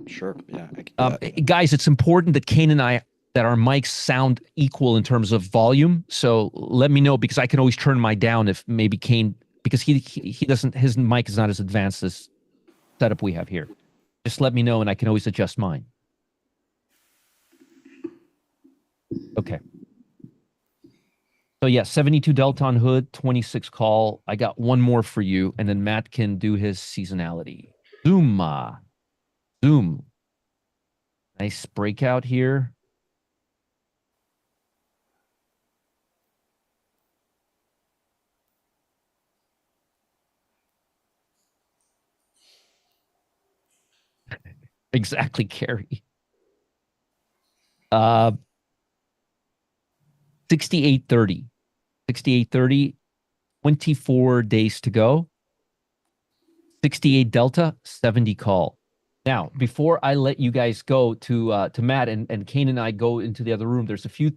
Sure. Yeah, I could do that. Guys, it's important that Kane and I, that our mics sound equal in terms of volume. So let me know, because I can always turn my down if maybe Kane, because he doesn't, his mic is not as advanced as setup we have here. Just let me know and I can always adjust mine. Okay. So yeah, 72 Delta on hood, 26 call. I got one more for you, and then Matt can do his seasonality. Zoom. Nice breakout here. Exactly, Carrie. 6830. 6830, 24 days to go. 68 Delta, 70 call. Now, before I let you guys go to Matt and Kane and I go into the other room, there's two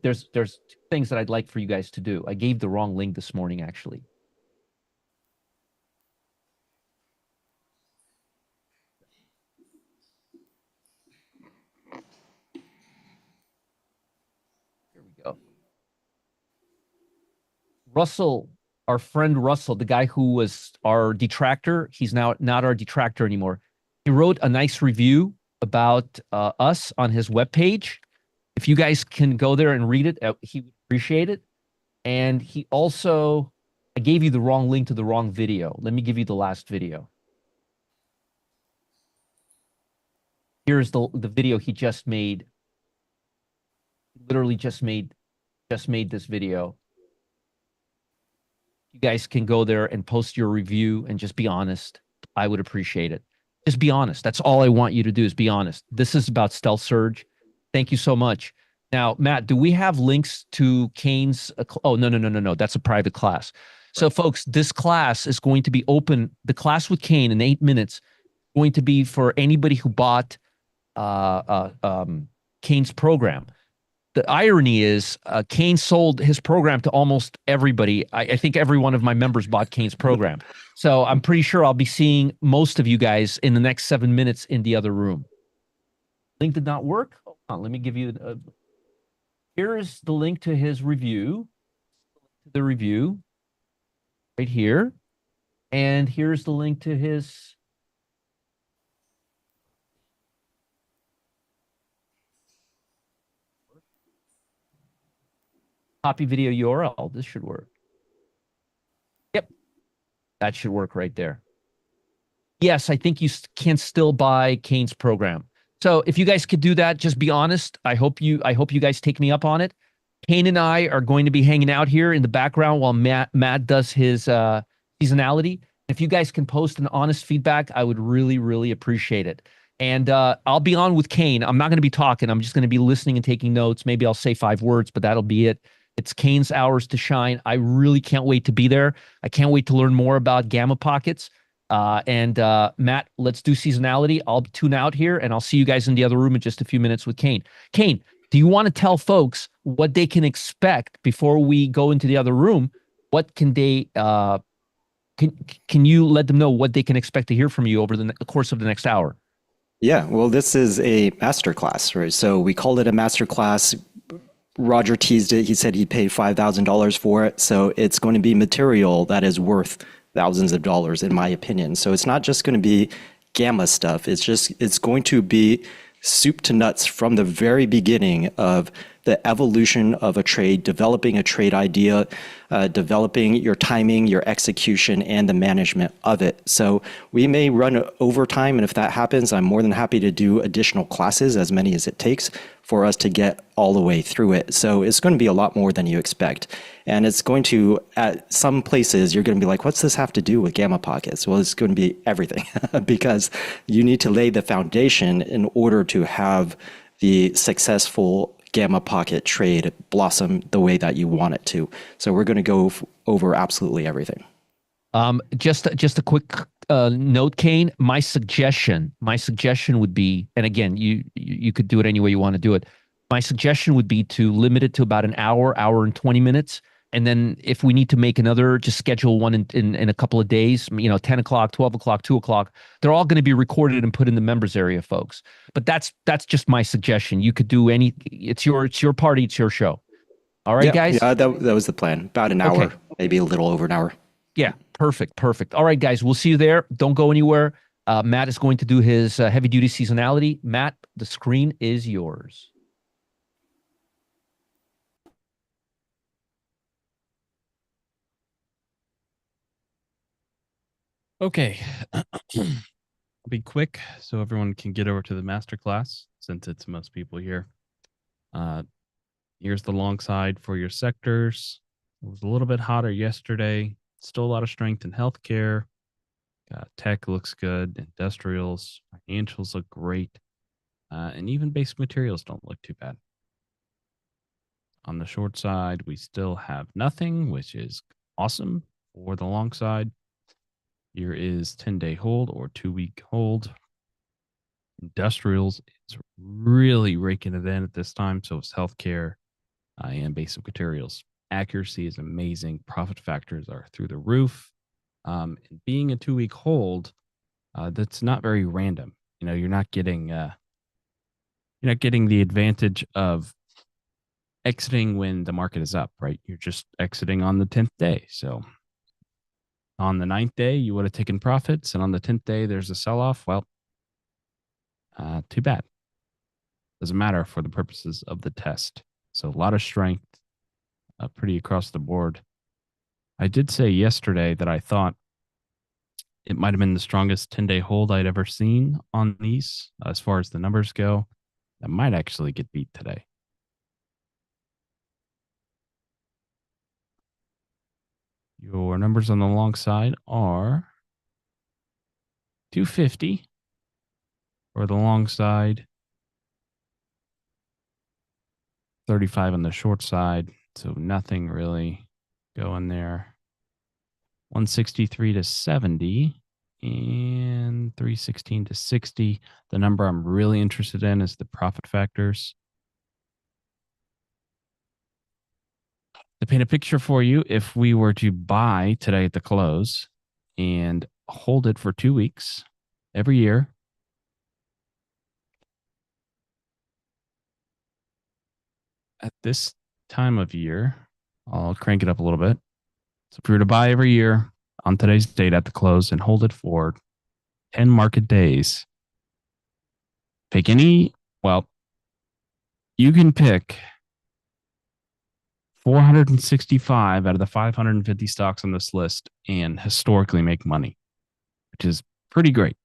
things that I'd like for you guys to do. I gave the wrong link this morning, actually. Here we go. Russell, our friend Russell, the guy who was our detractor, he's now not our detractor anymore. He wrote a nice review about us on his webpage. If you guys can go there and read it, he would appreciate it. And he also, I gave you the wrong link to the wrong video. Let me give you the last video. Here's the video he just made. Literally just made this video. You guys can go there and post your review and just be honest. I would appreciate it. Just be honest. That's all I want you to do, is be honest. This is about Stealth Surge. Thank you so much. Now, Matt, do we have links to Kane's? Oh, no. That's a private class. So, folks, this class is going to be open. The class with Kane in 8 minutes, going to be for anybody who bought Kane's program. The irony is Kane sold his program to almost everybody. I think every one of my members bought Kane's program. So I'm pretty sure I'll be seeing most of you guys in the next 7 minutes in the other room. Link did not work. Hold on, let me give you here is the link to his review. The review right here. And here's the link to his Copy video URL. This should work. Yep. That should work right there. Yes, I think you can still buy Kane's program. So if you guys could do that, just be honest. I hope you guys take me up on it. Kane and I are going to be hanging out here in the background while Matt does his seasonality. If you guys can post an honest feedback, I would really, really appreciate it. And I'll be on with Kane. I'm not going to be talking. I'm just going to be listening and taking notes. Maybe I'll say 5 words, but that'll be it. It's Kane's hours to shine. I really can't wait to be there. I can't wait to learn more about Gamma Pockets. And Matt, let's do seasonality. I'll tune out here, and I'll see you guys in the other room in just a few minutes with Kane. Kane, do you want to tell folks what they can expect before we go into the other room? What can they can you let them know what they can expect to hear from you over the course of the next hour? Yeah, well, this is a masterclass, right? So we called it a masterclass. Roger teased it. He said he paid $5,000 for it. So it's going to be material that is worth thousands of dollars, in my opinion. So it's not just going to be gamma stuff. It's going to be soup to nuts from the very beginning of the evolution of a trade, developing a trade idea, developing your timing, your execution, and the management of it. So we may run overtime, and if that happens, I'm more than happy to do additional classes, as many as it takes, for us to get all the way through it. So it's going to be a lot more than you expect. And it's going to, at some places, you're going to be like, what's this have to do with Gamma Pockets? Well, it's going to be everything because you need to lay the foundation in order to have the successful Gamma Pocket trade blossom the way that you want it to. So we're going to go over absolutely everything. Just a quick note, Kane. My suggestion would be, and again, you could do it any way you want to do it. My suggestion would be to limit it to about an hour and 20 minutes. And then if we need to make another, just schedule one in a couple of days, 10 o'clock, 12 o'clock, 2 o'clock. They're all going to be recorded and put in the members area, folks. But that's just my suggestion. You could do any, it's your party, it's your show. All right, guys? Yeah, that was the plan. About an hour, maybe a little over an hour. Yeah, perfect. All right, guys, we'll see you there. Don't go anywhere. Matt is going to do his heavy-duty seasonality. Matt, the screen is yours. Okay. I'll be quick so everyone can get over to the masterclass since it's most people here. Here's the long side for your sectors. It was a little bit hotter yesterday. Still a lot of strength in healthcare. Tech looks good. Industrials, financials look great. And even basic materials don't look too bad. On the short side, we still have nothing, which is awesome. For the long side, here is 10-day hold or 2-week hold. Industrials is really raking it in at this time. So it's healthcare and basic materials. Accuracy is amazing. Profit factors are through the roof. And being a 2-week hold, that's not very random. You're not getting the advantage of exiting when the market is up, right? You're just exiting on the 10th day. So on the 9th day, you would have taken profits, and on the 10th day, there's a sell-off. Well, too bad. Doesn't matter for the purposes of the test. So a lot of strength, pretty across the board. I did say yesterday that I thought it might have been the strongest 10-day hold I'd ever seen on these as far as the numbers go. That might actually get beat today. Your numbers on the long side are 250 for the long side, 35 on the short side. So nothing really going there. 163 to 70 and 316 to 60. The number I'm really interested in is the profit factors. To paint a picture for you, if we were to buy today at the close and hold it for 2 weeks every year, at this time of year, I'll crank it up a little bit. So if we were to buy every year on today's date at the close and hold it for 10 market days, pick any, well, you can pick 465 out of the 550 stocks on this list and historically make money, which is pretty great.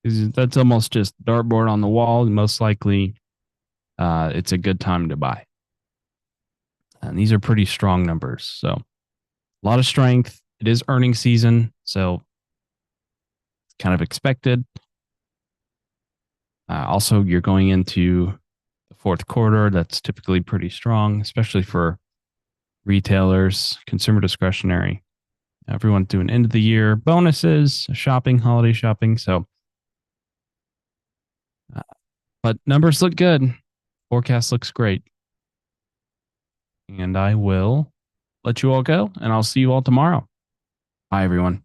That's almost just dartboard on the wall. Most likely, it's a good time to buy. And these are pretty strong numbers. So a lot of strength. It is earnings season, so kind of expected. Also, you're going into the fourth quarter. That's typically pretty strong, especially for retailers, consumer discretionary. Everyone's doing end of the year bonuses, shopping, holiday shopping. So, but numbers look good. Forecast looks great. And I will let you all go, and I'll see you all tomorrow. Bye, everyone.